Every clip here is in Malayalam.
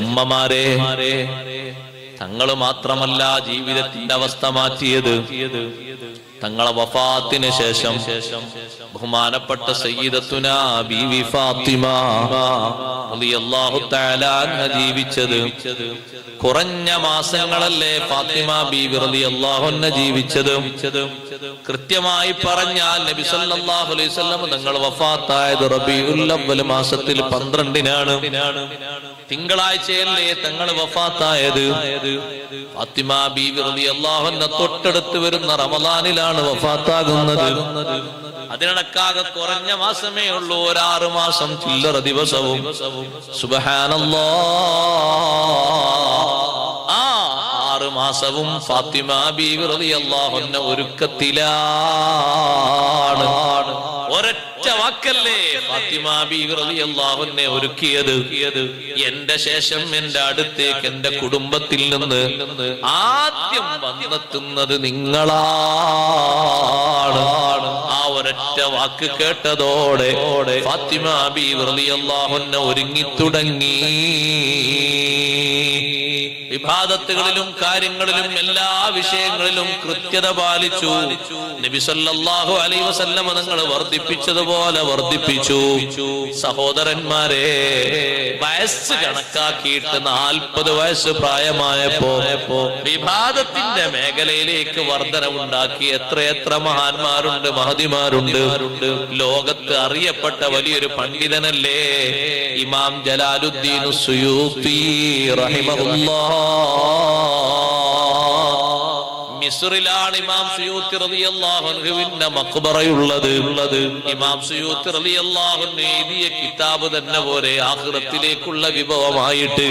ഉമ്മമാരെ, തങ്ങൾ മാത്രമല്ല ജീവിതത്തിന്റെ അവസ്ഥ മാറ്റിയത്. തങ്ങളെ വഫാത്തിന് ശേഷം ബഹുമാനപ്പെട്ട സയ്യിദത്തുന ബീവി ഫാത്തിമ റളിയല്ലാഹു തആല അൻഹ ജീവിച്ചത് കുറഞ്ഞ മാസങ്ങളല്ലേ ഫാത്തിമ ബീവി റളിയല്ലാഹു അൻഹ ജീവിച്ചത്. കൃത്യമായി പറഞ്ഞാൽ നബി സല്ലല്ലാഹു അലൈഹി വസല്ലം തങ്ങൾ വഫാത്തായത് റബീഉൽ അവ്വൽ മാസത്തിൽ 12-നാണ്. തിങ്കളാഴ്ചയല്ലേ തങ്ങൾ വഫാത്തായത്. ഫാത്തിമ ബീവി റളിയല്ലാഹു അൻഹ തൊട്ടടുത്ത് വരുന്ന റമളാനിലാണ് വഫാത്താകുന്നത്. അതിനടക്കാകെ കുറഞ്ഞ മാസമേ ഉള്ളൂ, 6 മാസം ചില്ലറ ദിവസവും. സുബ്ഹാനല്ലാഹ്, ആ 6 മാസവും ഫാത്തിമ ബീവി റളിയല്ലാഹു അൻഹ ഒരുക്കത്തിലാണ്. ഒരൊറ്റ വാക്കല്ലേ ഫാത്തിമ ബീവി റളിയല്ലാഹു അൻഹ ഒരുക്കിയത്. എന്റെ ശേഷം എന്റെ അടുത്തേക്ക് എന്റെ കുടുംബത്തിൽ നിന്ന് ആദ്യം വന്നെത്തുന്നത് നിങ്ങളാണ്. ആ ഒരൊറ്റ വാക്ക് കേട്ടതോടെ ഫാത്തിമ ബീവി റളിയല്ലാഹു അൻഹ ഒരുങ്ങിത്തുടങ്ങി. ഇബാദത്തുകളിലും കാര്യങ്ങളിലും എല്ലാ വിഷയങ്ങളിലും കൃത്യത പാലിച്ചു. നബി സല്ലല്ലാഹു അലൈഹി വസല്ലം തങ്ങൾ വർദ്ധിപ്പിച്ചതുപോലെ വർദ്ധിപ്പിച്ചു. സഹോദരന്മാരെ, വയസ്സ് കണക്കാക്കിയിട്ട് 40 വയസ്സ് പ്രായമായപ്പോ ഇബാദത്തിന്റെ മേഖലയിലേക്ക് വർധനവുണ്ടാക്കി എത്രയെത്ര മഹാന്മാരുണ്ട്, മഹദിമാരുണ്ട്. ലോകത്ത് അറിയപ്പെട്ട വലിയൊരു പണ്ഡിതനല്ലേ ഇമാം ജലാലുദ്ദീൻ സുയൂത്തി റഹിമഹുല്ലാഹ്. മിസ്റിലാണ് ഇമാം സുയൂത്തി റളിയല്ലാഹു അൻഹുവിന്റെ മഖ്ബറയുള്ളത്. ഇമാം സുയൂത്തി റളിയല്ലാഹു അൻഹു എഴുതിയ കിതാബ് തന്നെ പോലെ ആഖിറത്തിലേക്കുള്ള വിഭവമായിട്ട്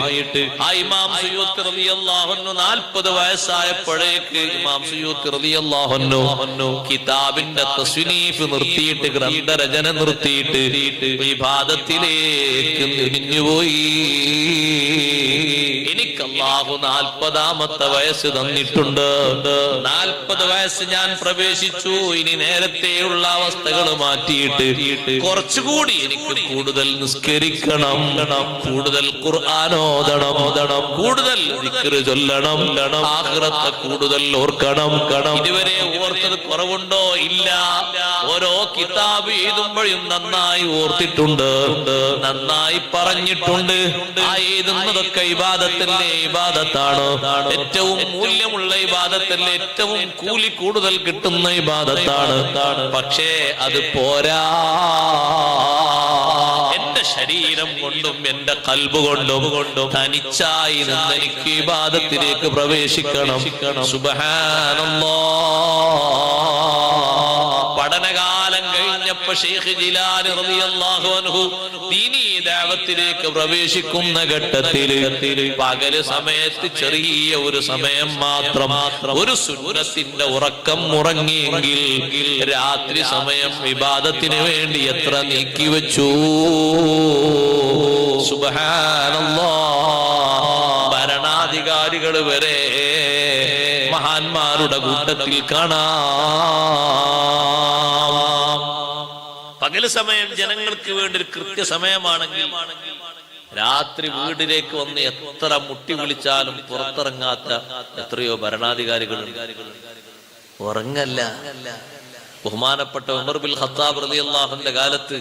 ആ ഇമാം സുയൂത്തി റളിയല്ലാഹു അൻഹു 40 വയസ്സായപ്പോഴേക്ക് ഇമാം സുയൂത്തി റളിയല്ലാഹു അൻഹു കിതാബിന്റെ തസ്നീഫ് നിർത്തിയിട്ട്, ഗ്രന്ഥരചന നിർത്തിയിട്ട് ഇബാദത്തിലേക്ക് തിരിഞ്ഞുപോയി. എനിക്ക് അല്ലാഹു 40ാമത്തെ വയസ്സ് തന്നിട്ടുണ്ട്. 40 വയസ്സ് ഞാൻ പ്രവേശിച്ചു. ഇനി നേരത്തെയുള്ള അവസ്ഥകൾ മാറ്റിയിട്ട് കുറച്ചുകൂടി എനിക്ക് കൂടുതൽ നിസ്കരിക്കണം, കൂടുതൽ ഖുർആൻ ഓതണം, കൂടുതൽ ദിക്ർ ചൊല്ലണം, ആഖിറത്തെ കൂടുതൽ ഓർക്കണം. ഇതുവരെ ഓർത്തത് കുറവുണ്ടോ? ഇല്ല. ഓരോ കിതാബ് എഴുതുമ്പോഴും നന്നായി ഓർത്തിട്ടുണ്ട്, നന്നായി പറഞ്ഞിട്ടുണ്ട്. ആ എഴുതുന്നതൊക്കെ ഇബാദത്തല്ലേ, ഇബാദത്താണ്. ഏറ്റവും മൂല്യമുള്ള ഇബാദത്തല്ലേ, ഏറ്റവും കൂലി കൂടുതൽ കിട്ടുന്ന ഇബാദത്താണ്. പക്ഷേ അത് പോരാ. എന്റെ ശരീരം കൊണ്ടും എന്റെ ഖൽബ് കൊണ്ടും തനിച്ചായി നിന്ന് എനിക്ക് ഇബാദത്തിലേക്ക് പ്രവേശിക്കണം. സുബ്ഹാനല്ലാഹ്. പഠനകാലം കഴിഞ്ഞപ്പോ ശൈഖ് ജിലാനി റളിയല്ലാഹു അൻഹു ദീനീ ദഅവത്തിലേക്ക് പ്രവേശിക്കുന്ന ഘട്ടത്തില് പകല് സമയത്ത് ചെറിയ ഒരു സമയം മാത്രം ഒരു സുന്നത്തിന്റെ ഉറക്കം ഉറങ്ങിയെങ്കിൽ രാത്രി സമയം ഇബാദത്തിന് വേണ്ടി എത്ര നീക്കിവെച്ചു. സുബ്ഹാനല്ലാഹ്. ഭരണാധികാരികൾ വരെ മഹാന്മാരുടെ കൂട്ടത്തിൽ കാണാം. പകല് സമയം ജനങ്ങൾക്ക് വേണ്ടി ഒരു കൃത്യസമയമാണെങ്കിൽ രാത്രി വീട്ടിലേക്ക് വന്ന് എത്ര മുട്ടി വിളിച്ചാലും പുറത്തിറങ്ങാത്ത എത്രയോ ഭരണാധികാരികളുണ്ട്. ഉറങ്ങല്ല. ബഹുമാനപ്പെട്ട ഉമർ ബിൻ ഖത്താബ് റളിയല്ലാഹു അൻഹുവിന്റെ കാലത്ത്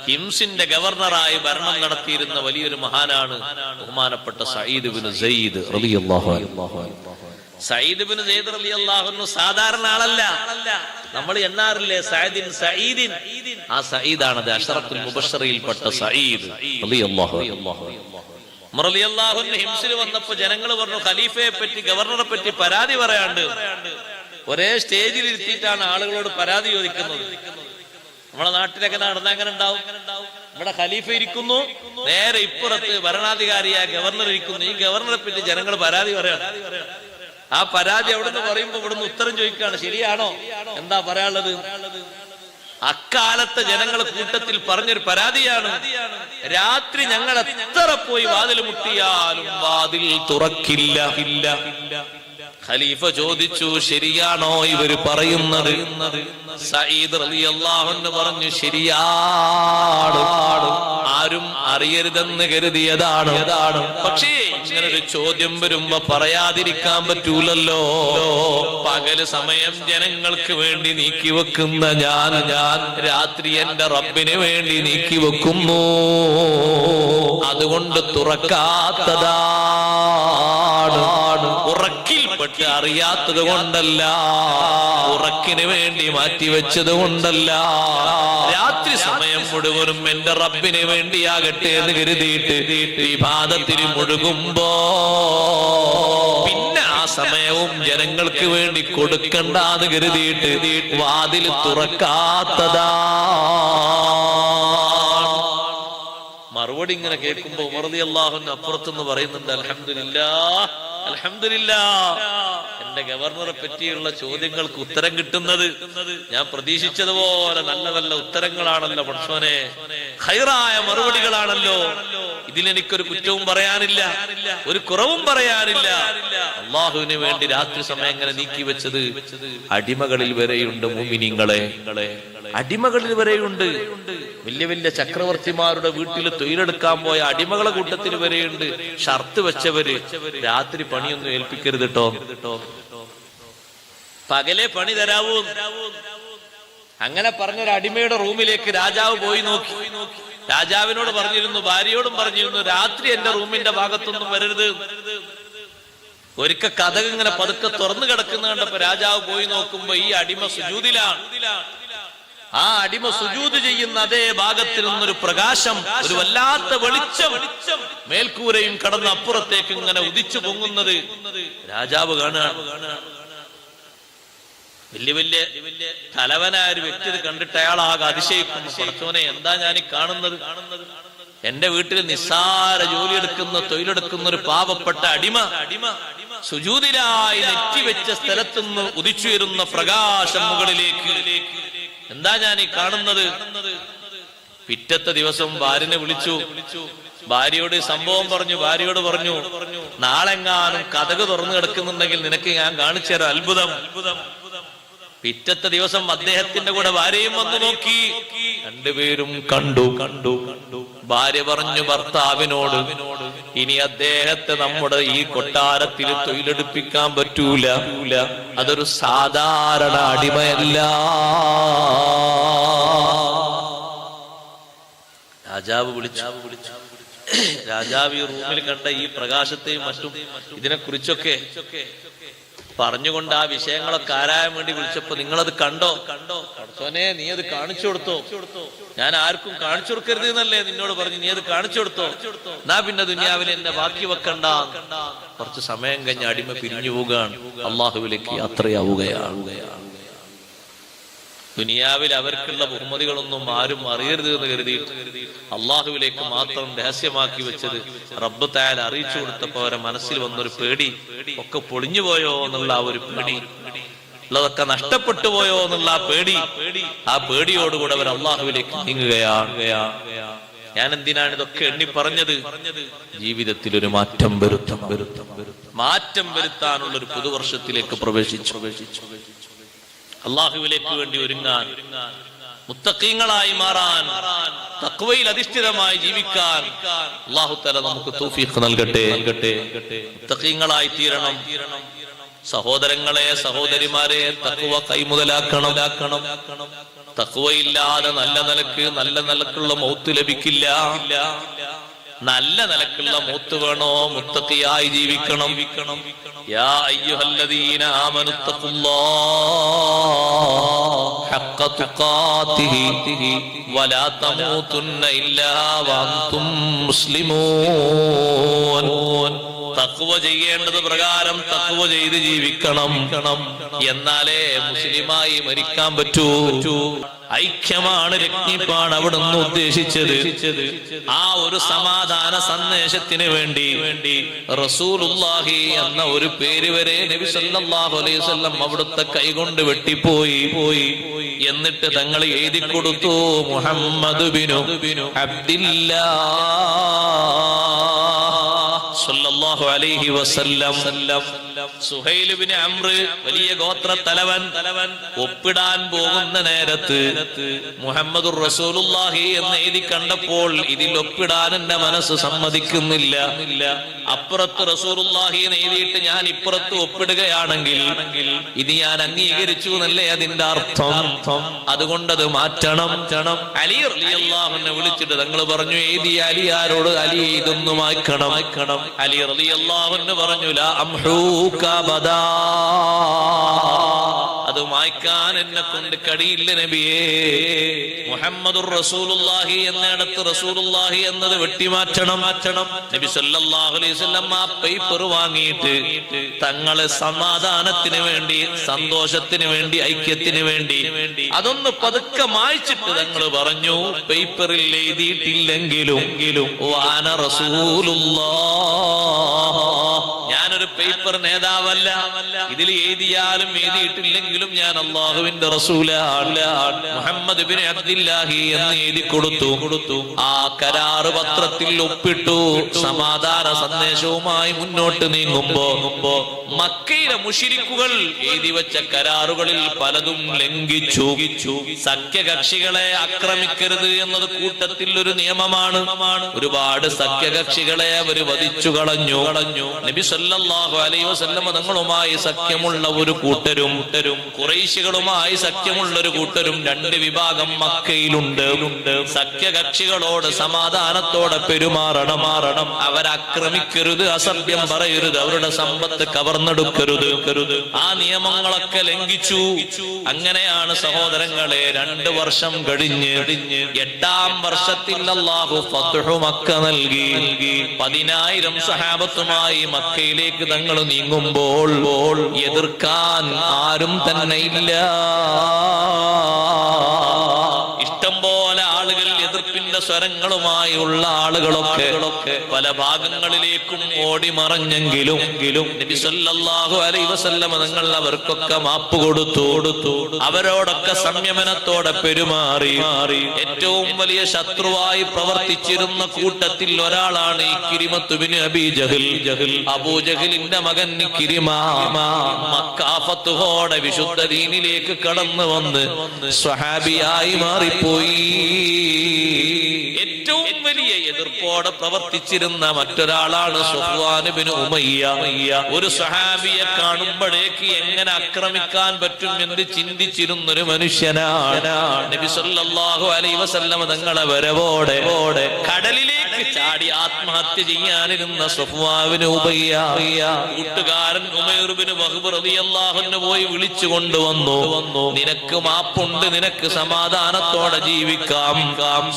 ഹിംസിന്റെ ഗവർണറായി ഭരണം നടത്തിയിരുന്ന വലിയൊരു മഹാനാണ് ബഹുമാനപ്പെട്ട സഈദ് ബിൻ സെയ്ദ് റളിയല്ലാഹു അൻഹു. സഈദ് ബിൻ സെയ്ദ് റളിയല്ലാഹു അൻഹു സാധാരണ ആളല്ല. നമ്മൾ എണ്ണാറില്ലേ സഈദിൻ, ആ സഈദാണത് അശറത്തുൽ മുബശ്ശറയിൽപ്പെട്ട സഈദ് റളിയല്ലാഹു അൻഹു. ഉമർ റളിയല്ലാഹു അൻഹു ഹിംസിൽ വന്നപ്പോൾ ജനങ്ങൾ പറഞ്ഞു ഖലീഫയെ പറ്റി, ഗവർണറെ പറ്റി പരാതി പറയാണ്ട്. ഒരേ സ്റ്റേജിൽ ഇരുത്തിയിട്ടാണ് ആളുകളോട് പരാതി ചോദിക്കുന്നത്. നമ്മളെ നാട്ടിലൊക്കെ നടന്ന അങ്ങനെ ഉണ്ടാവും. ഇവിടെ ഖലീഫ ഇരിക്കുന്നു, നേരെ ഇപ്പുറത്ത് ഭരണാധികാരിയായ ഗവർണർ ഇരിക്കുന്നു. ഈ ഗവർണറെ പറ്റി ജനങ്ങൾ പരാതി പറയാണ്. ആ പരാതി അവിടുന്ന് പറയുമ്പോ ഇവിടുന്ന് ഉത്തരം ചോദിക്കുകയാണ്, ശരിയാണോ, എന്താ പറയാനുള്ളത്? അക്കാലത്തെ ജനങ്ങൾ കൂട്ടത്തിൽ പറഞ്ഞൊരു പരാതിയാണ്, രാത്രി ഞങ്ങൾ എത്ര പോയി വാതിൽ മുട്ടിയാലും വാതിൽ തുറക്കില്ല. ഖലീഫ ചോദിച്ചു, ശരിയാണോ ഇവര് പറയുന്നത്? സഈദ് റളിയല്ലാഹു അൻഹു പറഞ്ഞു, ശരിയാണ്, ആരും അറിയരുതെന്ന് കരുതിയതാണ്. പക്ഷേ ഇങ്ങനൊരു ചോദ്യം വരുമ്പോ പറയാതിരിക്കാൻ പറ്റൂലല്ലോ. പകല് സമയം ജനങ്ങൾക്ക് വേണ്ടി നീക്കി വെക്കുന്ന ഞാൻ രാത്രി എന്റെ റബ്ബിന് വേണ്ടി നീക്കി വെക്കുന്നു. അതുകൊണ്ട് തുറക്കാത്തതാണ്. ഉറക്കിൽപ്പെട്ട് അറിയാത്തത് കൊണ്ടല്ല, ഉറക്കിന് വേണ്ടി മാറ്റിവെച്ചത് കൊണ്ടല്ല. രാത്രി സമയം മുഴുവനും എന്റെ റബ്ബിന് വേണ്ടിയാകട്ടെ എന്ന് കരുതിയിട്ട് വിവാദത്തിന് മുഴുകുമ്പോ പിന്നെ ആ സമയവും ജനങ്ങൾക്ക് വേണ്ടി കൊടുക്കണ്ടെന്ന് കരുതിയിട്ട് വാതിൽ തുറക്കാത്തതാ. മറുപടി ഇങ്ങനെ കേൾക്കുമ്പോ ഉമർ റളിയല്ലാഹു അൻഹു അപ്പുറത്തുനിന്ന് പറയുന്നുണ്ട്, അൽഹംദുലില്ലാഹ്, അൽഹംദുലില്ലാഹ്, എന്റെ ഗവർണറെ പറ്റിയുള്ള ചോദ്യങ്ങൾക്ക് ഉത്തരം കിട്ടുന്നത് ഞാൻ പ്രതീക്ഷിച്ചതുപോലെ നല്ല നല്ല ഉത്തരങ്ങളാണല്ലോ പടച്ചോനെ, ഖൈറായ മറുപടികളാണല്ലോ. ഇതിലെനിക്കൊരു കുറ്റവും പറയാനില്ല, ഒരു കുറവും പറയാനില്ല. അള്ളാഹുവിന് വേണ്ടി രാത്രി സമയം എങ്ങനെ നീക്കി വെച്ചത് അടിമകളിൽ വരെയുണ്ട്. മുഅ്മിനീങ്ങളെ, അടിമകളിൽ വരെയുണ്ട്. വലിയ വലിയ ചക്രവർത്തിമാരുടെ വീട്ടിൽ തൊഴിലെടുക്കാൻ പോയ അടിമകളെ കൂട്ടത്തിൽ വരെയുണ്ട്. ഷർത്ത് വെച്ചവര് രാത്രി പണിയൊന്നും ഏൽപ്പിക്കരുത് കേട്ടോ, പകലെ പണി തരാവൂ. അങ്ങനെ പറഞ്ഞൊരു അടിമയുടെ റൂമിലേക്ക് രാജാവ് പോയി നോക്കി. രാജാവിനോട് പറഞ്ഞിരുന്നു, ഭാര്യയോടും പറഞ്ഞിരുന്നു, രാത്രി എന്റെ റൂമിന്റെ ഭാഗത്തൊന്നും വരരുത്. ഒരിക്കൽ കഥക് ഇങ്ങനെ പതുക്കെ തുറന്നു കിടക്കുന്ന കണ്ടപ്പോ രാജാവ് പോയി നോക്കുമ്പോ ഈ അടിമ സുജൂദിലാണ്. ആ അടിമ സുജൂദ് ചെയ്യുന്ന അതേ ഭാഗത്തിൽ നിന്നൊരു പ്രകാശം, ഒരു വല്ലാത്ത വെളിച്ചം മേൽക്കൂരയും കടന്ന് അപ്പുറത്തേക്ക് ഇങ്ങനെ ഉദിച്ചു പൊങ്ങുന്നത് രാജാവ് കാണുകയാണ്. വലിയ വലിയ തലവനായ ഒരു വ്യക്തി ഇത് കണ്ടിട്ട് അയാൾ ആകെ അതിശയിക്കുന്നു. പടച്ചോനെ, എന്താ ഞാൻ ഈ കാണുന്നത്? എന്റെ വീട്ടിൽ നിസ്സാര ജോലിയെടുക്കുന്ന തൊഴിലെടുക്കുന്ന ഒരു പാവപ്പെട്ട അടിമ സുജൂദിലായി നെറ്റിവെച്ച സ്ഥലത്തുനിന്ന് ഉദിച്ചുയരുന്ന പ്രകാശം മുകളിലേക്ക്, എന്താ ഞാൻ ഈ കാണുന്നത്? പിറ്റത്തെ ദിവസം ഭാര്യനെ വിളിച്ചു, ഭാര്യയോട് സംഭവം പറഞ്ഞു. ഭാര്യയോട് പറഞ്ഞു, നാളെങ്ങാനും കഥക് തുറന്നു കിടക്കുന്നുണ്ടെങ്കിൽ നിനക്ക് ഞാൻ കാണിച്ചു തരാം അത്ഭുതം. പിറ്റത്തെ ദിവസം അദ്ദേഹത്തിന്റെ കൂടെ ഭാര്യയും വന്നു നോക്കി. രണ്ടുപേരും കണ്ടു. ഭാര്യ പറഞ്ഞു ഭർത്താവിനോട്, ഇനി അദ്ദേഹത്തെ നമ്മുടെ ഈ കൊട്ടാരത്തിൽ തൊഴിലെടുപ്പിക്കാൻ പറ്റൂല, അതൊരു സാധാരണ അടിമയല്ല. രാജാവ് വിളിച്ചു. രാജാവ് ഈ റൂമിൽ കണ്ട ഈ പ്രകാശത്തെയും മറ്റും ഇതിനെ കുറിച്ചൊക്കെ പറഞ്ഞുകൊണ്ട് ആ വിഷയങ്ങളൊക്കെ ആരായാൻ വേണ്ടി വിളിച്ചപ്പോ, നിങ്ങളത് കണ്ടോ? സോനെ, നീ അത് കാണിച്ചു കൊടുത്തോ? ഞാൻ ആർക്കും കാണിച്ചു കൊടുക്കരുത് എന്നല്ലേ നിന്നോട് പറഞ്ഞു, നീ അത് കാണിച്ചു കൊടുത്തോ? എന്നാ പിന്നെ ദുനിയാവിൽ എന്നെ ബാക്കി വെക്കണ്ട. കുറച്ച് സമയം കഴിഞ്ഞ് അടിമ പിരിഞ്ഞു പോവുകയാണ്, അള്ളാഹുവിലേക്ക് യാത്രയാവുകയാണ്. ദുനിയാവിൽ അവർക്കുള്ള ബഹുമതികളൊന്നും ആരും അറിയരുത് എന്ന് കരുതിയിട്ട് അള്ളാഹുവിലേക്ക് മാത്രം രഹസ്യമാക്കി വെച്ചത് റബ്ബ് തആല അറിയിച്ചു കൊടുത്തപ്പോ അവരെ മനസ്സിൽ വന്നൊരു പേടി, ഒക്കെ പൊളിഞ്ഞു പോയോ എന്നുള്ള ആ ഒരു പേടി, ഉള്ളതൊക്കെ നഷ്ടപ്പെട്ടു പോയോ എന്നുള്ള ആ പേടി, ആ പേടിയോടുകൂടെ അവർ അള്ളാഹുവിലേക്ക് നീങ്ങുകയാണ്. ഞാൻ എന്തിനാണ് ഇതൊക്കെ എണ്ണി പറഞ്ഞത്? ജീവിതത്തിൽ ഒരു മാറ്റം വരുത്താനുള്ള ഒരു പുതുവർഷത്തിലേക്ക് പ്രവേശിച്ചു. അള്ളാഹുവിലേക്ക് വേണ്ടി ഒരുങ്ങാൻ, മുത്തഖീങ്ങളായി മാറാൻ, തഖ്വയിൽ അധിഷ്ഠിതമായി ജീവിക്കാൻ അല്ലാഹു തആല നമുക്ക് തൗഫീഖ് നൽകട്ടെ. മുത്തഖീങ്ങളായി തീരണം. സഹോദരങ്ങളെ, സഹോദരിമാരെ, തഖ്വ കൈമുതലാക്കണം. തഖ്വയില്ലാതെ നല്ല നിലക്കുള്ള മൗത്ത് ലഭിക്കില്ല. നല്ല നിലക്കുള്ള മൗത്ത് വേണോ? മുത്തഖിയായി ജീവിക്കണം. യാ അയ്യുഹല്ലദീന ആമനു തഖുല്ലാഹ ഹഖ്ക തുഖാതിഹി വലാ തമൂതുന്ന ഇല്ലാ വഅൻതും മുസ്ലിമൂൻ. തഖ്വ ചെയ്യേണ്ടത് പ്രകാരം തഖ്വ ചെയ്ത് ജീവിക്കണം. എന്നാലേ മുസ്ലിമായി മരിക്കാൻ പറ്റൂ. ഐക്യമാണ്, രജ്ഞിപ്പാണ് അവിടുന്ന് ഉദ്ദേശിച്ചത്. ആ ഒരു സമാധാന സന്ദേശത്തിന് വേണ്ടി റസൂലുള്ളാഹി എന്ന ഒരു പേര് വരെ നബി സല്ലല്ലാഹു അലൈഹി വസല്ലം അവിടുത്തെ കൈകൊണ്ട് വെട്ടിപ്പോയി. എന്നിട്ട് തങ്ങൾ എഴുതി കൊടുത്തു, മുഹമ്മദ് ബിനു അബ്ദില്ലാഹ് സല്ലല്ലാഹു അലൈഹി വസല്ലം സുഹൈൽ ഇബ്നു അംർ വലിയ ഗോത്ര തലവൻ ഒപ്പിടാൻ പോകുന്ന നേരത്ത് മുഹമ്മദുർ റസൂലുള്ളാഹി എന്ന് എഴുതി കണ്ടപ്പോൾ ഇതിൽ ഒപ്പിടാൻ എന്റെ മനസ്സ് സമ്മതിക്കുന്നില്ല. അപ്പുറത്ത് റസൂലുള്ളാഹി എന്ന് എഴുതിയിട്ട് ഞാൻ ഇപ്പുറത്ത് ഒപ്പിടുകയാണെങ്കിൽ ഇത് ഞാൻ അംഗീകരിച്ചു എന്നല്ലേ അതിന്റെ അർത്ഥം. അതുകൊണ്ടത് മാറ്റണം. അലി റളിയല്ലാഹു അൻഹു വിളിച്ചിട്ട് തങ്ങൾ പറഞ്ഞു, എഴുതിയ അലിയാരോട് അലി ഇതൊന്നും മായ്ക്കണം. അലി റളിയല്ലാഹു അൻഹു പറഞ്ഞു, ലാ അംഹൂക ബദാ, അത് മായ്ക്കാൻ എന്നെ കൊണ്ട് കഴിയില്ല നബിയേ. മുഹമ്മദുർ റസൂലുള്ളാഹി എന്നിടത്ത് റസൂലുള്ളാഹി എന്നത് വെട്ടിമാറ്റണം. നബി സല്ലല്ലാഹു അലൈഹി വസല്ലം ആ പേപ്പർ വാങ്ങിയിട്ട് തങ്ങളെ സമാധാനത്തിന് വേണ്ടി, സന്തോഷത്തിന് വേണ്ടി, ഐക്യത്തിന് വേണ്ടി അതൊന്ന് പതുക്കെ മായ്ച്ചിട്ട് തങ്ങൾ പറഞ്ഞു, പേപ്പറിൽ എഴുതിയിട്ടില്ലെങ്കിലും വാന റസൂലുള്ളാഹ്, ഞാനൊരു പേപ്പർ നേതാവല്ല, ഇതിൽ എഴുതിയാലും എഴുതിയിട്ടില്ലെങ്കിലും ഞാൻ അല്ലാഹുവിന്റെ റസൂലാണ്. മുഹമ്മദ് ഇബ്നു അബ്ദില്ലാഹി എന്ന് എഴുതി കൊടുത്തു. ആ കരാറ് പത്രത്തിൽ ഒപ്പിട്ടു. സമാധാന സന്ദേശവുമായി മുന്നോട്ട് നീങ്ങുമ്പോ മക്കയിലെ മുശ്രിക്കുകൾ എഴുതി വെച്ച കരാറുകളിൽ പലതും ലംഘിച്ചു. സഖ്യകക്ഷികളെ ആക്രമിക്കരുത് എന്നത് കൂട്ടത്തിൽ ഒരു നിയമമാണ്. ഒരുപാട് സഖ്യകക്ഷികളെ അവര് വധിച്ചു കളഞ്ഞു. നബി സല്ലല്ലാഹു അലൈഹി വസല്ലം തങ്ങളുമായി സഖ്യമുള്ള ഒരു കൂട്ടരും ഖുറൈശികളുമായി സഖ്യമുള്ള ഒരു കൂട്ടരും രണ്ട് വിഭാഗം മക്കയിലുണ്ട്. സഖ്യകക്ഷികളോട് സമാധാനത്തോടെ പെരുമാറണം. അവരാക്രമിക്കരുത്, അസഭ്യം പറയരുത്, അവരുടെ സമ്പത്ത് കവർന്നെടുക്കരുത്. ആ നിയമങ്ങളൊക്കെ ലംഘിച്ചു. അങ്ങനെയാണ് സഹോദരങ്ങളെ 2 വർഷം കഴിഞ്ഞ് 8ാം വർഷത്തിൽ അല്ലാഹു ഫത്ഹു മക്ക നൽകി. 10,000 സഹാബത്തുമായി മക്കയിലേക്ക് തങ്ങൾ നീങ്ങുമ്പോൾ എതിർക്കാൻ ആരും തന്നെ ഇല്ല. ഇഷ്ടംപോലെ ആളുകൾ, എതിർപ്പിന്റെ സ്വരങ്ങളുമായുള്ള ആളുകളൊക്കെ പല ഭാഗങ്ങളിലേക്കും ഓടി മറഞ്ഞെങ്കിലും നബി സല്ലല്ലാഹു അലൈഹി വസല്ലം തങ്ങൾ അവർക്കൊക്കെ മാപ്പ് കൊടുത്തു. അവരോടൊക്കെ സംയമനത്തോടെ പെരുമാറി. ഏറ്റവും വലിയ ശത്രുവായി പ്രവർത്തിച്ചിരുന്ന കൂട്ടത്തിൽ ഒരാളാണ് ഇക്രിമത്ത് ഇബ്നു അബീ ജഹൽ. അബൂജഹലിന്റെ മകൻ ഇക്രിമ മക്ക ഫത്ഹോടെ വിശുദ്ധ ദീനിലേക്ക് കടന്നു വന്ന് സ്വഹാബിയായി മാറിപ്പോയി. ഏറ്റവും വലിയ എതിർപ്പോടെ പ്രവർത്തിച്ചിരുന്ന മറ്റൊരാളാണ് സഫ്വാൻ ഇബ്നു ഉമയ്യ. ഒരു സ്വഹാബിയെ കാണുമ്പോഴേക്ക് എങ്ങനെ ആക്രമിക്കാൻ പറ്റും എന്ന് ചിന്തിച്ചിരുന്നൊരു മനുഷ്യനാണ്. നബി സല്ലല്ലാഹു അലൈഹി വസല്ലം തങ്ങളെ വരവോടെ കടലിലേക്ക് ചാടി ആത്മഹത്യ ചെയ്യാനിരുന്ന സഫ്വാൻ ഇബ്നു ഉമയ്യ കൂട്ടുകാരൻ ഉമൈർ ഇബ്നു വഹ്ബ് റളിയല്ലാഹു അൻഹു പോയി വിളിച്ചു കൊണ്ടുവന്നു. നിനക്ക് മാപ്പുണ്ട്, നിനക്ക് സമാധാനത്തോടെ ജീവിക്കാം.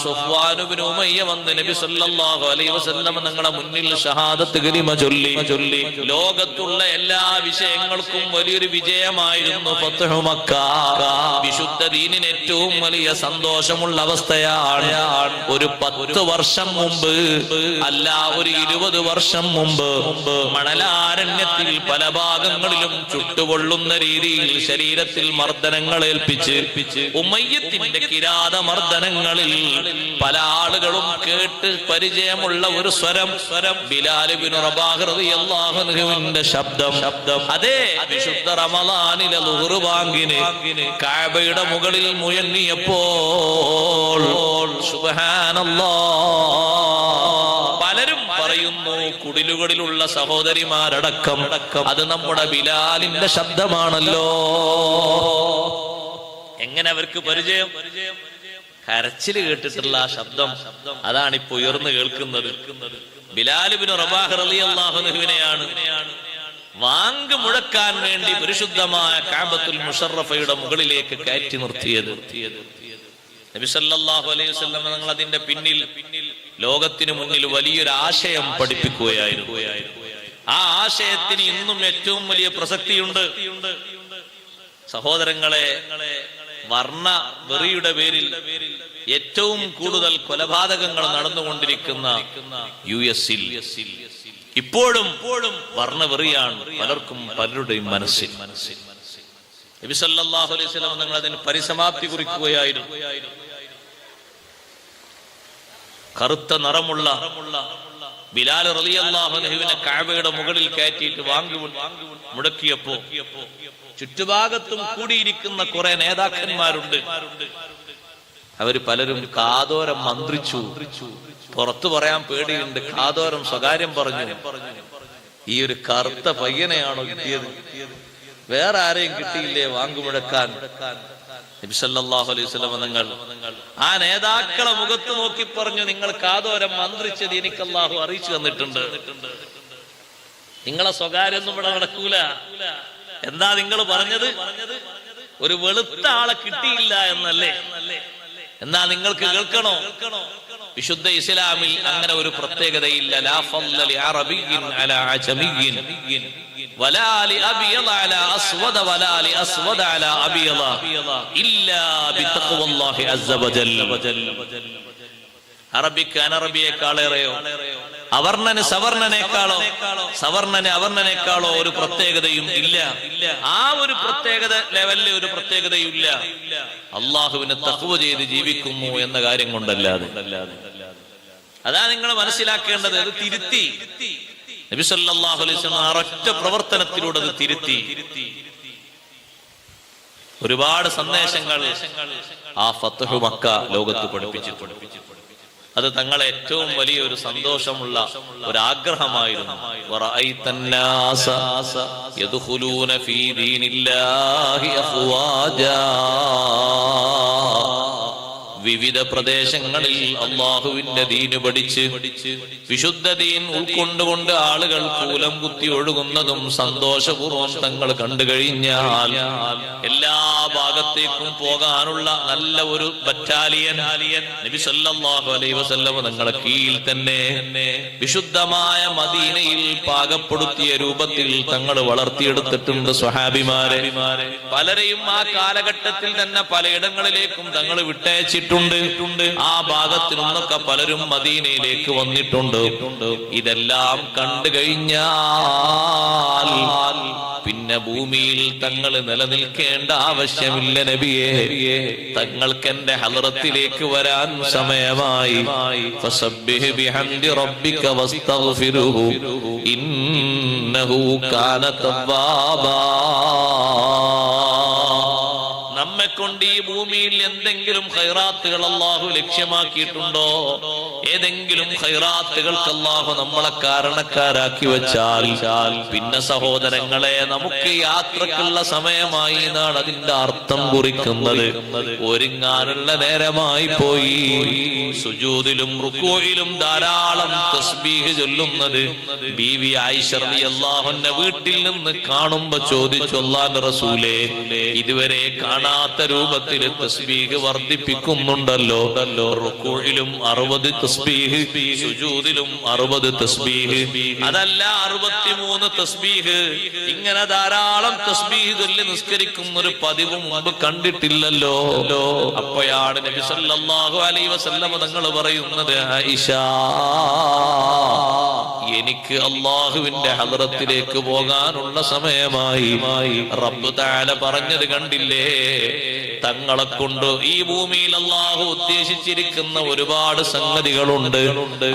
സഫ്വാൻ ഇബ്നു ഉമയ്യ വന്ന് നബി സല്ലല്ലാഹു അലൈഹി വസല്ലം തങ്ങളുടെ മുന്നിൽ ഷഹാദത്ത് കലിമ ചൊല്ലി. ലോകത്തുള്ള എല്ലാ വിഷയങ്ങൾക്കും വലിയൊരു വിജയമായിരുന്നു ഫത്ഹു മക്ക. വിശുദ്ധ ദീനിന് ഏറ്റവും വലിയ സന്തോഷമുള്ള അവസ്ഥയാണ്. ഒരു 10 വർഷം മുമ്പ് അല്ല, ഒരു 20 വർഷം മുമ്പ് മണലാരണ്യത്തിൽ പല ഭാഗങ്ങളിലും ചുട്ടുപൊള്ളുന്ന രീതിയിൽ ശരീരത്തിൽ മർദ്ദനങ്ങൾ ഏൽപ്പിച്ച് ഉമയ്യത്തിന്റെ കിരാത മർദ്ദനങ്ങളിൽ പല ആളുകളും കേട്ട് പരിചയമുള്ള ഒരു സ്വരം ബിലാൽ ഇബ്നു റബാഹ് റളിയല്ലാഹു അൻഹുവിന്റെ ശബ്ദം. അതേ വിശുദ്ധ റമളാനിലെ ളുഹ്ർ ബാങ്കിന് കഅബയുടെ മുകളിൽ മുഴങ്ങിയപ്പോൾ സുബ്ഹാനല്ലാഹ് പലരും പറയുന്നു, കുടിലുകളിലുള്ള സഹോദരിമാരടക്കം, അത് നമ്മുടെ ബിലാലിന്റെ ശബ്ദമാണല്ലോ. എങ്ങനെ അവർക്ക് പരിചയം? കരച്ചില് കേട്ടിട്ടുള്ള ആ ശബ്ദം അതാണ് ഇപ്പൊ ഉയർന്നു കേൾക്കുന്നത്. ബിലാൽ ഇബ്നു റബാഹ് റളിയല്ലാഹു അൻഹുവിനെയാണ് വാങ്ക് മുഴക്കാൻ വേണ്ടി പരിശുദ്ധമായ കഅബത്തുൽ മുശറഫയുടെ മുകളിലേക്ക് കയറ്റി നിർത്തിയത്. നബി സല്ലല്ലാഹു അലൈഹി വസല്ലം തങ്ങൾ അതിന്റെ പിന്നിൽ ലോകത്തിന് മുന്നിൽ വലിയൊരു ആശയം പഠിപ്പിക്കുകയായിരുന്നു. ആ ആശയത്തിന് ഇന്നും ഏറ്റവും വലിയ പ്രസക്തിയുണ്ട്. സഹോദരങ്ങളെ, വർണ്ണ വെറിയുടെ പേരിൽ ഏറ്റവും കൂടുതൽ കൊലപാതകങ്ങൾ നടന്നുകൊണ്ടിരിക്കുന്ന US-ൽ ഇപ്പോഴും വർണ്ണവെറിയാണ് പലർക്കും, പലരുടെയും മനസ്സിൽ. നബി സല്ലല്ലാഹു അലൈഹി വസല്ലം തങ്ങൾ അതിന് പരിസമാപ്തി കുറിക്കുകയായിരുന്നു. കറുത്ത നിറമുള്ള ബിലാൽ റളിയല്ലാഹു അൻഹുവിനെ കഅബയുടെ മുകളിൽ കയറ്റിയിട്ട് വാങ്ങി മുടക്കിയപ്പോ ചുറ്റുഭാഗത്തും കൂടിയിരിക്കുന്ന കുറെ നേതാക്കന്മാരുണ്ട്. അവര് പലരും കാതോരം മന്ത്രിച്ചു. പുറത്തു പറയാൻ പേടിയുണ്ട്, കാതോരം സ്വകാര്യം പറഞ്ഞു. ഈ ഒരു കറുത്ത പയ്യനെയാണോ കിട്ടിയത്? വേറെ ആരെയും കിട്ടിയില്ലേ വാങ്ങുമുഴക്കാൻ? നബി സല്ലല്ലാഹു അലൈഹി വസല്ലം തങ്ങൾ ആ നേതാക്കളെ മുഖത്ത് നോക്കി പറഞ്ഞു, നിങ്ങൾ കാതോരം മന്ത്രിച്ചത് എനിക്ക് അല്ലാഹു അറിയിച്ചു തന്നിട്ടുണ്ട്. നിങ്ങളെ സ്വകാര്യൊന്നും ഇവിടെ നടക്കൂല. എന്താ നിങ്ങൾ പറഞ്ഞത്? ഒരു വെളുത്ത ആളെ കിട്ടിയില്ല എന്നല്ലേ? എന്നാ നിങ്ങൾക്ക് കേൾക്കണോ? വിശുദ്ധ ഇസ്ലാമിൽ അങ്ങനെ ഒരു പ്രത്യേകതയില്ല. ലാ ഫളല ലിഅറബിയ്യിൻ അലാ അജമിയ്യിൻ വലാ ലിഅബിയദ അലാ അസ്വദ വലാ ലിഅസ്വദ അലാ അബിയദ ഇല്ലാ ബിതഖ്വല്ലാഹി അസ്സ വജൽ. അറബിക്ക് അനറബിയേക്കാളേറെയോ അവർണന് സവർണനേക്കാളോ സവർണന് അവർണനേക്കാളോ ഒരു പ്രത്യേകതയും ഇല്ല. ആ ഒരു പ്രത്യേകത ലെവലിലെ ഒരു പ്രത്യേകതയും ഇല്ല. അള്ളാഹുവിനെ തഖ്വ ചെയ്ത് ജീവിക്കുന്നു എന്ന കാര്യം കൊണ്ടല്ലാതെ. അതാ നിങ്ങൾ മനസ്സിലാക്കേണ്ടത്. അത് തിരുത്തി നബി സല്ലല്ലാഹു അലൈഹി വസല്ലം ഒരൊറ്റ പ്രവർത്തനത്തിലൂടെ അത് തിരുത്തി. ഒരുപാട് സന്ദേശങ്ങൾ ആ ഫത്ഹു മക്ക ലോകത്ത് പഠിപ്പിച്ചിട്ടുണ്ട്. അത് തങ്ങളെ ഏറ്റവും വലിയൊരു സന്തോഷമുള്ള ഒരാഗ്രഹമായിരുന്നു. വറഅയ്തന്നാസ യദ്ഖുലൂന ഫീ ദീനില്ലാഹി അഫ്വാജാ. വിവിധ പ്രദേശങ്ങളിൽ അള്ളാഹുവിന്റെ ദീന് പഠിച്ച് വിശുദ്ധ ദീൻ ഉൾക്കൊണ്ടുകൊണ്ട് ആളുകൾ കൂലം കുത്തി ഒഴുകുന്നതും സന്തോഷപൂർവ്വം തങ്ങൾ കണ്ടു കഴിഞ്ഞാൽ എല്ലാ ഭാഗത്തേക്കും പോകാനുള്ള നല്ല ഒരു ബറ്റാലിയൻ നബി സല്ലല്ലാഹു അലൈഹി വസല്ലം തങ്ങളുടെ കീഴിൽ തന്നെ വിശുദ്ധമായ മദീനയിൽ പാകപ്പെടുത്തിയ രൂപത്തിൽ തങ്ങൾ വളർത്തിയെടുത്തിട്ടുണ്ട് സ്വഹാബിമാരെ. പലരെയും ആ കാലഘട്ടത്തിൽ തന്നെ പലയിടങ്ങളിലേക്കും തങ്ങൾ വിട്ടയച്ചിട്ടുണ്ട്. ആ ഭാഗത്തു നിന്നൊക്കെ പലരും മദീനയിലേക്ക് വന്നിട്ടുണ്ട്. ഇതെല്ലാം കണ്ടു കഴിഞ്ഞാൽ പിന്നെ ഭൂമിയിൽ തങ്ങൾ നിലനിൽക്കേണ്ട ആവശ്യമില്ല നബിയേ. തങ്ങൾക്ക് എന്റെ ഹളറത്തിലേക്ക് വരാൻ സമയമായി. ഫസബ്ബിഹ് ബിഹംദി റബ്ബിക വസ്തഗ്ഫിറുഹു ഇന്നഹു കാന തവ്വാബാ. നമ്മെ കൊണ്ട് ഈ ഭൂമിയിൽ എന്തെങ്കിലും ഖൈറാത്തുകൾ അല്ലാഹു ലക്ഷ്യമാക്കിയിട്ടുണ്ടോ? ഏതെങ്കിലും ഖൈറാത്തുകൾക്ക് അല്ലാഹു നമ്മളെ കാരണക്കാരാക്കി വെച്ചാൽ പിന്നെ സഹോദരങ്ങളെ നമുക്ക് യാത്രക്കുള്ള സമയമായി എന്നാണ് അതിന്റെ അർത്ഥം കുറിക്കുന്നത്. ഒരുങ്ങാനുള്ള നേരമായി പോയി. സുജൂദിലും റുകൂഇലും ധാരാളം തസ്ബീഹ് ചൊല്ലുന്നത് ബീവി ആയിഷ റളിയല്ലാഹു അൻഹ വീട്ടിൽ നിന്ന് കാണുമ്പോ ചോദിച്ചു, അല്ലാഹുവിന്റെ റസൂലേ, ഇതുവരെ കാണാത്ത രൂപത്തിൽ തസ്ബീഹ് വർദ്ധിപ്പിക്കുന്നുണ്ടല്ലോ. റുകൂഇലും 60 തസ്ബീഹ്, സുജൂദിലും 60 തസ്ബീഹ്, അതല്ല 63 തസ്ബീഹ്. ഇങ്ങനെ ധാരാളം തസ്ബീഹ് ചൊല്ലി നിസ്കരിക്കുന്ന ഒരു പതിവ് മുമ്പ് കണ്ടിട്ടില്ലല്ലോ. അപ്പോഴാണ് നബി സല്ലല്ലാഹു അലൈഹി വസല്ലം തങ്ങൾ പറയുന്നത്, ആയിഷ, എനിക്ക് അള്ളാഹുവിന്റെ ഹളറത്തിലേക്ക് പോകാനുള്ള സമയമായി. റബ്ബ് തആല പറഞ്ഞത് കണ്ടില്ലേ? തങ്ങളെ കൊണ്ട് ഈ ഭൂമിയിൽ അള്ളാഹു ഉദ്ദേശിച്ചിരിക്കുന്ന ഒരുപാട് സംഗതികളുണ്ട്.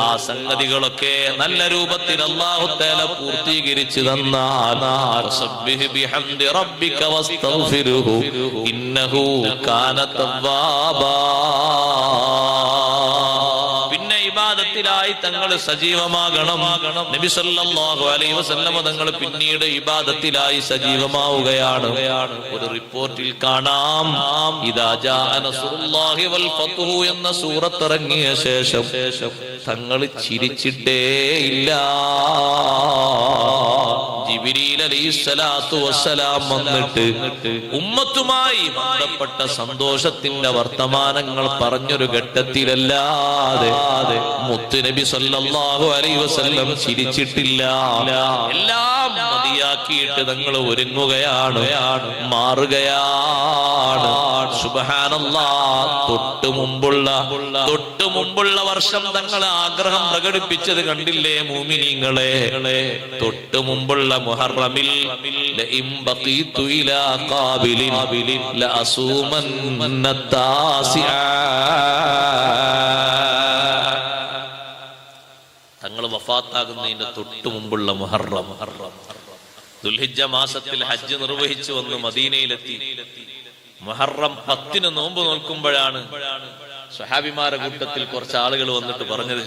ആ സംഗതികളൊക്കെ നല്ല രൂപത്തിൽ അള്ളാഹു തആല പൂർത്തീകരിച്ചു തന്നാൽ ഫസബ്ബിഹ് ബിഹംദി റബ്ബിക വസ്തഗ്ഫിറുഹു ഇന്നഹു കാന തവ്വാബാ. പിന്നെ ഇബാദത്തിലായി തങ്ങൾ സജീവമാകണം. നബി സല്ലല്ലാഹു അലൈഹി വസല്ലം തങ്ങൾ പിന്നീട് ഇബാദത്തിലായി സജീവമാവുകയാണ്. ഒരു റിപ്പോർട്ടിൽ കാണാം, ഇദാ ജാഅ നസ്റുല്ലാഹി വൽ ഫത്ഹു എന്ന സൂറത്ത് ഇറങ്ങിയ ശേഷം തങ്ങൾ ചിരിച്ചിട്ടേ ഇല്ല. ജിബ്രീൽ അലൈഹിസ്സലാത്തു വസ്സലാം വന്നിട്ട് ഉമ്മത്തുമായി ബന്ധപ്പെട്ട സന്തോഷത്തിന്റെ വർത്തമാനങ്ങൾ പറഞ്ഞൊരു ഘട്ടത്തിലല്ലാതെ മുത്തുനബി സല്ലല്ലാഹു അലൈഹി വസല്ലം ചിരിച്ചിട്ടില്ല. എല്ലാം മതിയാക്കിയിട്ട് തങ്ങൾ ഒരുങ്ങുകയാണ്, മാറുകയാണ്. സുബ്ഹാനല്ലാഹ്. തൊട്ടു മുമ്പുള്ള വർഷം തങ്ങൾ ആഗ്രഹം പ്രകടിപ്പിച്ചത് കണ്ടില്ലേ മുഅ്മിനീങ്ങളെ? തൊട്ടു മുമ്പുള്ള മുഹറമിൽ ലഇൻ ബഖീതു ഇലാ ഖാബിലിൻ ലഅസൂമന്ന താസിഅ. തങ്ങൾ വഫാത്താകുന്നതിന്റെ തൊട്ടു മുമ്പുള്ള മുഹറം. ദുൽഹിജ്ജ മാസത്തിൽ ഹജ്ജ് നിർവഹിച്ചു വന്ന് മദീനയിലെത്തി. മുഹറം 10 നോമ്പ് നോൽക്കുമ്പോഴാണ് സ്വഹാബിമാരുടെ കൂട്ടത്തിൽ കുറച്ച് ആളുകൾ വന്നിട്ട് പറഞ്ഞത്,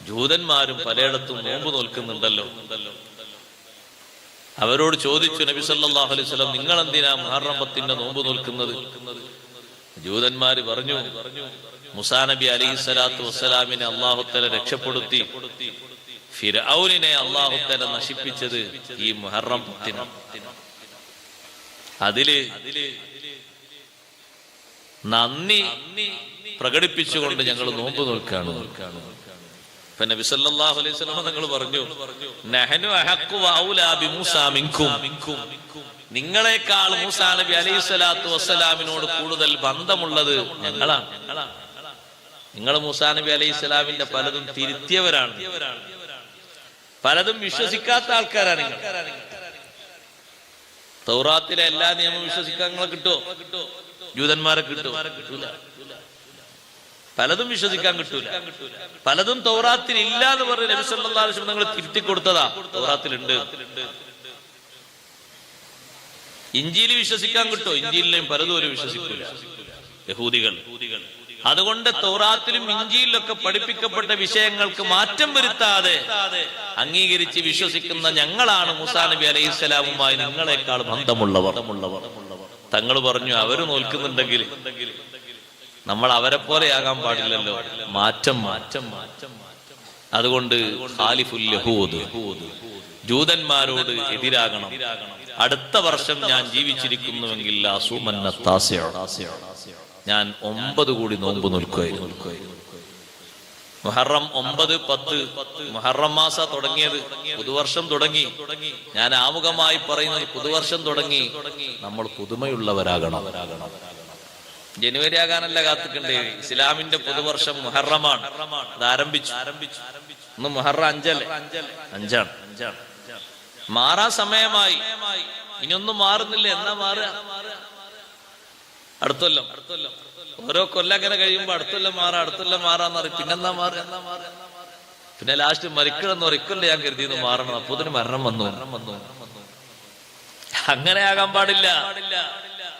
ജൂതന്മാരും പലയിടത്തും നോമ്പ് നോൽക്കുന്നുണ്ടല്ലോ. അവരോട് ചോദിച്ചു നബി സല്ലല്ലാഹു അലൈഹി വസല്ലം, നിങ്ങൾ എന്തിനാ മുഹറം 10 നോമ്പ് നോൽക്കുന്നത്? ജൂതന്മാര് പറഞ്ഞു, മൂസാ നബി അലൈഹിസ്സലാത്തു വസ്സലാമിനെ അല്ലാഹു തആല രക്ഷപ്പെടുത്തി ഫിർഔനിനെ അല്ലാഹു തആല നശിപ്പിച്ചത് ഈ മുഹറം 10. അതില് നന്ദി പ്രകടിപ്പിച്ചുകൊണ്ട് ഞങ്ങൾ നോമ്പ് നോൽക്കാണ്. ഇപ്പൊ നബി സല്ലല്ലാഹു അലൈഹി വസല്ലം തങ്ങൾ പറഞ്ഞു, നഹ്നു അഹഖു വഔലാ ബിമൂസാ മിൻകും, നിങ്ങളെക്കാൾ മൂസാ നബി അലൈഹിസ്സലാത്തു വസ്സലാമിനോട് കൂടുതൽ ബന്ധമുള്ളത് ഞങ്ങളാണ്. നിങ്ങൾ മൂസാ നബി അലൈഹിസ്സലാമിന്റെ പലതും തിരുത്തിയവരാണ്, പലതും വിശ്വസിക്കാത്ത ആൾക്കാരാണ്. തൗറാത്തിലെ എല്ലാ നിയമവും വിശ്വസിക്കാൻ നിങ്ങളെ കിട്ടുമോ? ജൂതന്മാരെ കിട്ടുമോ? കിട്ടൂല. പലതും വിശ്വസിക്കാൻ കിട്ടൂല. പലതും തൗറാത്തിൽ ഇല്ല എന്ന് പറഞ്ഞ് നബി സല്ലല്ലാഹു അലൈഹി വസല്ലം നിങ്ങൾ തിരുത്തി കൊടുത്തതാ, തൗറാത്തിലുണ്ട്. ഇഞ്ചീല് വിശ്വസിക്കാൻ കിട്ടുമോ? ഇഞ്ചീലിലെയും പലതും ഒരു വിശ്വസിക്കൂല യഹൂദികൾ. അതുകൊണ്ട് തൗറാത്തിലും ഇഞ്ചീലിലൊക്കെ പഠിപ്പിക്കപ്പെട്ട വിഷയങ്ങൾക്ക് മാറ്റം വരുത്താതെ അംഗീകരിച്ച് വിശ്വസിക്കുന്ന ഞങ്ങളാണ് മൂസാ നബി അലൈഹിസ്സലാമുമായി നിങ്ങളെക്കാൾ ബന്ധമുള്ളവർ. തങ്ങൾ പറഞ്ഞു, അവര് നോൽക്കുന്നുണ്ടെങ്കിൽ നമ്മൾ അവരെ പോലെയാകാൻ പാടില്ലല്ലോ, മാറ്റം. അതുകൊണ്ട് ഖാലിഫുൽ യഹൂദ്, ജൂതന്മാരോട് എതിരാകണം. അടുത്ത വർഷം ഞാൻ ജീവിച്ചിരിക്കുന്നുവെങ്കിൽ ഞാൻ 9 കൂടി നോമ്പ് നോൽക്കുമായിരുന്നു. മുഹറം 9, 10 മുഹറം മാസ തുടങ്ങിയത്, പുതുവർഷം തുടങ്ങി. ഞാൻ ആമുഖമായി പറയുന്നത്, പുതുവർഷം തുടങ്ങി നമ്മൾ പുതുമയുള്ളവരാകണം. ജനുവരി ആകാനല്ല കാത്തിക്കണ്ടേ. ഇസ്ലാമിന്റെ പുതുവർഷം മുഹറമാണ്. അത് ആരംഭിച്ചു. ഇന്ന് മുഹറം 5 മാറാൻ സമയമായി. ഇനിയൊന്നും മാറുന്നില്ല. എന്നാ മാറുക? അടുത്തൊല്ലം. ഓരോ കൊല്ലം അങ്ങനെ കഴിയുമ്പോ അടുത്തൊല്ലം മാറാന്ന് പറയും. പിന്നെന്താ മാറുക? പിന്നെ ലാസ്റ്റ് മരിക്കണമെന്ന് പറയിക്കല്ലേ ഞാൻ കരുതിയെന്ന് മാറണം. അപ്പൊ ഇതിന് മരണം വന്നു. അങ്ങനെ ആകാൻ പാടില്ല.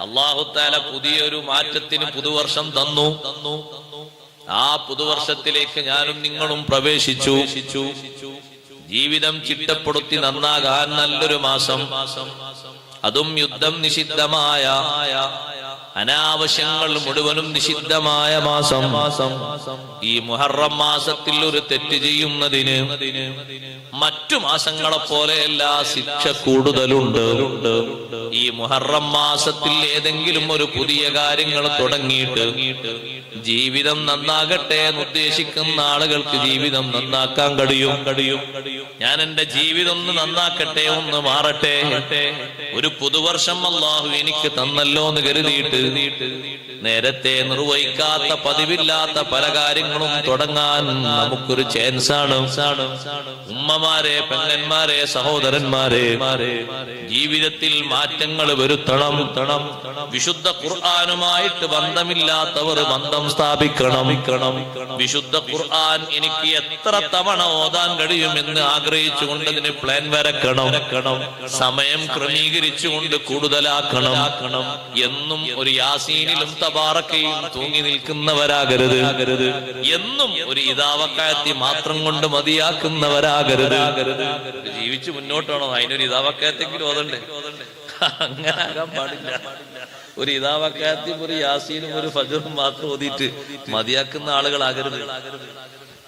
അല്ലാഹു തആല പുതിയൊരു മാറ്റത്തിന് പുതുവർഷം തന്നു. ആ പുതുവർഷത്തിലേക്ക് ഞാനും നിങ്ങളും പ്രവേശിച്ചു. ജീവിതം ചിട്ടപ്പെടുത്തി നന്നാകാൻ നല്ലൊരു മാസം, അതും യുദ്ധം നിഷിദ്ധമായ, അനാവശ്യങ്ങൾ മുഴുവനും നിഷിദ്ധമായ മാസം. ഈ മുഹറം മാസത്തിൽ ഒരു തെറ്റ് ചെയ്യുന്നതിന് മറ്റു മാസങ്ങളെ പോലെയല്ല ശിക്ഷ കൂടുതലുണ്ട്. ഈ മുഹറം മാസത്തിൽ ഏതെങ്കിലും ഒരു പുതിയ കാര്യങ്ങൾ തുടങ്ങിയിട്ട് ജീവിതം നന്നാകട്ടെ എന്ന് ഉദ്ദേശിക്കുന്ന ആളുകൾക്ക് ജീവിതം നന്നാക്കാൻ കഴിയും. ഞാൻ എന്റെ ജീവിതം ഒന്ന് നന്നാക്കട്ടെ, ഒന്ന് മാറട്ടെ, ഒരു പുതുവർഷം അല്ലാഹു എനിക്ക് തന്നല്ലോ എന്ന് കരുതിയിട്ട് നേരത്തെ നിർവഹിക്കാത്ത, പതിവില്ലാത്ത പല കാര്യങ്ങളും തുടങ്ങാൻ നമുക്കൊരു ചാൻസാണ്. ഉമ്മമാരെ, പെങ്ങന്മാരെ, സഹോദരന്മാരെ, ജീവിതത്തിൽ മാറ്റങ്ങൾ വരുത്തണം. വിശുദ്ധ ഖുർആനുമായിട്ട് ബന്ധമില്ലാത്തവർ ബന്ധം സ്ഥാപിക്കണം. വിശുദ്ധ ഖുർആൻ എനിക്ക് എത്ര തവണ ഓതാൻ കഴിയുമെന്ന് ആഗ്രഹിച്ചുകൊണ്ട് അതിന് പ്ലാൻ വരക്കണം. സമയം ക്രമീകരിച്ചുകൊണ്ട് കൂടുതലാക്കണം. എന്നും ഒരു യാസീനിലും തബാറക്കയും തൂങ്ങി നിൽക്കുന്നവരാകരുത്. എന്നും ഒരു ഇദാവക്കായത്തി മാത്രം കൊണ്ട് മതിയാക്കുന്നവരാകരുത്. ജീവിച്ചു മുന്നോട്ടാണോ അതിനൊരു ഇദാവക്കായത്തെങ്കിലും ഓതണ്ടേ? അങ്ങനെ ആകാൻ പാടില്ല. ഒരു ഇദാവക്കായത്തും ഒരു യാസീനും ഒരു ഫജ്റും മാത്രം ഓതിയിട്ട് മതിയാക്കുന്ന ആളുകളാകരുത്.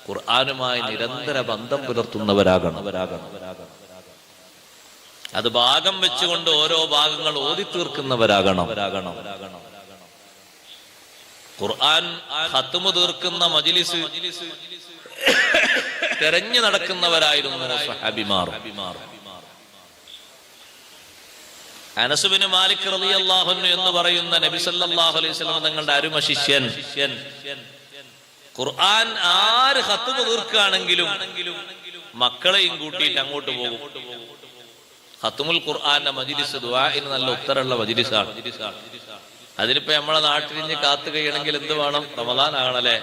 ഖുർആനുമായി നിരന്തര ബന്ധം പുലർത്തുന്നവരാകണം. അത് ഭാഗം വെച്ചുകൊണ്ട് ഓരോ ഭാഗങ്ങൾ ഓതി തീർക്കുന്നവരാകണം. ഖുർആൻ ഖത്മ് തീർക്കുന്ന മജ്ലിസ് തെരഞ്ഞു നടക്കുന്നവരായിരുന്നു സ്വഹാബിമാർ. അനസ് ബിൻ മാലിക് റളിയല്ലാഹു അൻഹു എന്ന് പറയുന്ന നബി സല്ലല്ലാഹു അലൈഹി വസല്ലം തങ്ങളുടെ അരുമ ശിഷ്യൻ, ഖുർആൻ ആര് ഖത്മ് തീർക്കുകയാണെങ്കിലും മക്കളെയും കൂട്ടിയിട്ട് അങ്ങോട്ട് പോകും. ഖത്മുൽ ഖുർആന്റെ മജ്ലിസ് ദുആഇന് നല്ല ഉത്തരമുള്ള മജ്ലിസാണ്. അതിനിപ്പോ നമ്മളെ നാട്ടിലിഞ്ഞ് കാത്തു കഴിയണമെങ്കിൽ എന്ത് വേണം? റമദാൻ ആകണല്ലേ,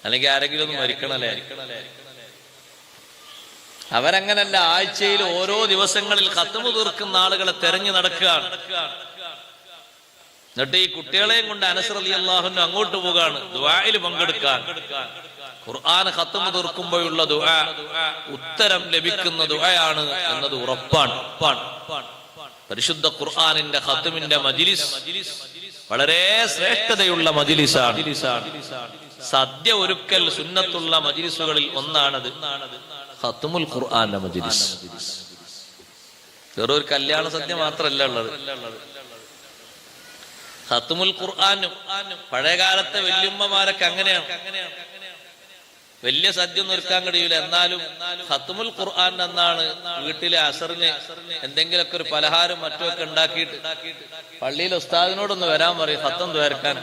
അല്ലെങ്കിൽ ആരെങ്കിലും ഒന്ന് മരിക്കണല്ലേ. അവരങ്ങനല്ല, ആഴ്ചയിൽ ഓരോ ദിവസങ്ങളിൽ ഖത്മ് തീർക്കുന്ന ആളുകളെ തെരഞ്ഞു നടക്കുകയാണ്. എന്നിട്ട് ഈ കുട്ടികളെയും കൊണ്ട് അനസ് റളിയല്ലാഹു അൻഹു അങ്ങോട്ട് പോകാണ് ദുആയിൽ പങ്കെടുക്കാൻ. ഖുർആൻ ഖത്മ് തീർക്കുമ്പോഴുള്ള ദുആ ഉത്തരം ലഭിക്കുന്ന ദുആയാണ് എന്നത് ഉറപ്പാണ്. പരിശുദ്ധ ഖുർആനിന്റെ ഖത്മിന്റെ മജ്ലിസ് വളരെ ശ്രേഷ്ഠതയുള്ള മജ്ലിസാണ്. സദ്യ ഒരുക്കൽ സുന്നത്തുള്ള മജ്ലിസുകളിൽ ഒന്നാണത് ഖത്മുൽ ഖുർആന്റെ മജ്ലിസ്. വേറൊരു കല്യാണ സദ്യ മാത്രമല്ല ഉള്ളത്. ഖത്മുൽ ഖുർആനും പഴയകാലത്തെ വല്യമ്മമാരൊക്കെ അങ്ങനെയാണ്. വലിയ സദ്യ ഒന്നും ഒരുക്കാൻ കഴിയൂല, എന്നാലും ഖത്മുൽ ഖുർആൻ എന്നാണ് വീട്ടിലെ അസറിന് എന്തെങ്കിലുമൊക്കെ ഒരു പലഹാരം മറ്റുമൊക്കെ ഉണ്ടാക്കിയിട്ട് പള്ളിയിൽ ഉസ്താദിനോടൊന്ന് വരാൻ പറയും ഖത്തം ദ്വാരക്കാൻ.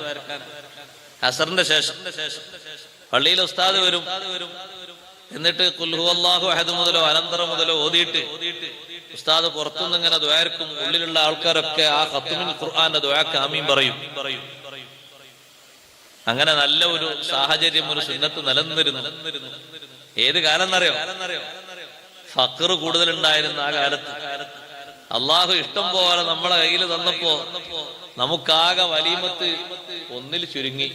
അസറിന്റെ ശേഷം പള്ളിയിൽ ഉസ്താദ് വരും. എന്നിട്ട് ഖുൽ ഹുവല്ലാഹു അഹദ് മുതലോ അനന്തറ മുതലോ ഓതിയിട്ട് ഉസ്താദ് പുറത്തുനിന്ന് ഇങ്ങനെ ദ്വാരക്കും. ഉള്ളിലുള്ള ആൾക്കാരൊക്കെ ആ ഖത്മുൽ ഖുർആന്റെ ദ്വാക്ക് ആമീൻ പറയും. അങ്ങനെ നല്ല ഒരു സാഹചര്യം, ഒരു സുന്നത്ത് നിലനിന്നിരുന്നു. ഏത് കാലം എന്നറിയോ? ഫഖർ കൂടുതലുണ്ടായിരുന്ന ആ കാലത്ത്. അള്ളാഹു ഇഷ്ടം പോലെ നമ്മളെ കയ്യിൽ തന്നപ്പോ നമുക്കാകെ വലീമത്ത് ഒന്നിൽ ചുരുങ്ങി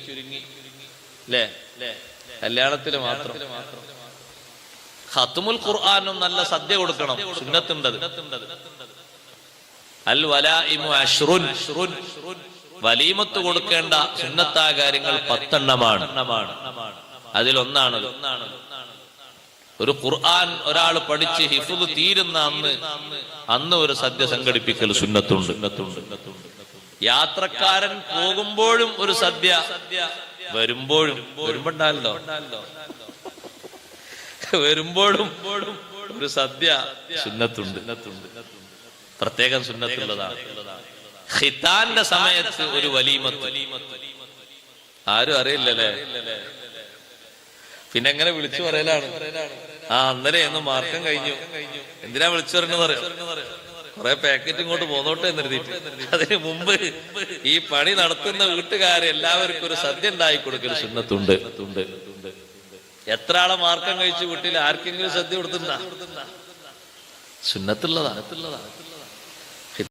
അല്ലേ? കല്യാണത്തിന് മാത്രം. ഖത്മുൽ ഖുർആനും നല്ല സദ്യ കൊടുക്കണം, സുന്നത്തുണ്ടത്. അൽ വലാഇമു അശ്റുൻ, വലീമത്ത് കൊടുക്കേണ്ട സുന്നത്തായ കാര്യങ്ങൾ 10 എണ്ണമാണ്. അതിലൊന്നാണ് ഒരു ഖുർആൻ ഒരാൾ പഠിച്ച് ഹിഫ്ള് തീരുന്ന അന്ന് ഒരു സദ്യ സംഘടിപ്പിക്കൽ സുന്നത്തുണ്ട്. യാത്രക്കാരൻ പോകുമ്പോഴും ഒരു സദ്യ, വരുമ്പോണ്ടല്ലോ വരുമ്പോഴും ഒരു സദ്യ സുന്നത്തുണ്ട്. പ്രത്യേകം സുന്നത്തുള്ളതാണ്. ഖിതാന്റെ സമയത്ത് ഒരു വലീമത്ത് ആരും അറിയില്ലല്ലേ? പിന്നെ എങ്ങനെ വിളിച്ചു പറയലാണ്? അന്നലെ എന്ന് മാർക്കം കഴിഞ്ഞു, എന്തിനാ വിളിച്ചു പറയുന്നത് അറിയാം? കുറെ പാക്കറ്റ് ഇങ്ങോട്ട് പോന്നോട്ടെ എന്ന് എഴുതിയിട്ട്. അതിന് മുമ്പ് ഈ പണി നടത്തുന്ന വീട്ടുകാരെ എല്ലാവർക്കും ഒരു സദ്യ ഉണ്ടായി കൊടുക്കൽ സുന്നത്തുണ്ട്. എത്ര ആളെ മാർക്കം കഴിച്ചു വീട്ടിൽ ആർക്കെങ്കിലും സദ്യ കൊടുത്തിട്ടുണ്ടാ? സുന്നത്തുള്ളതാണ്.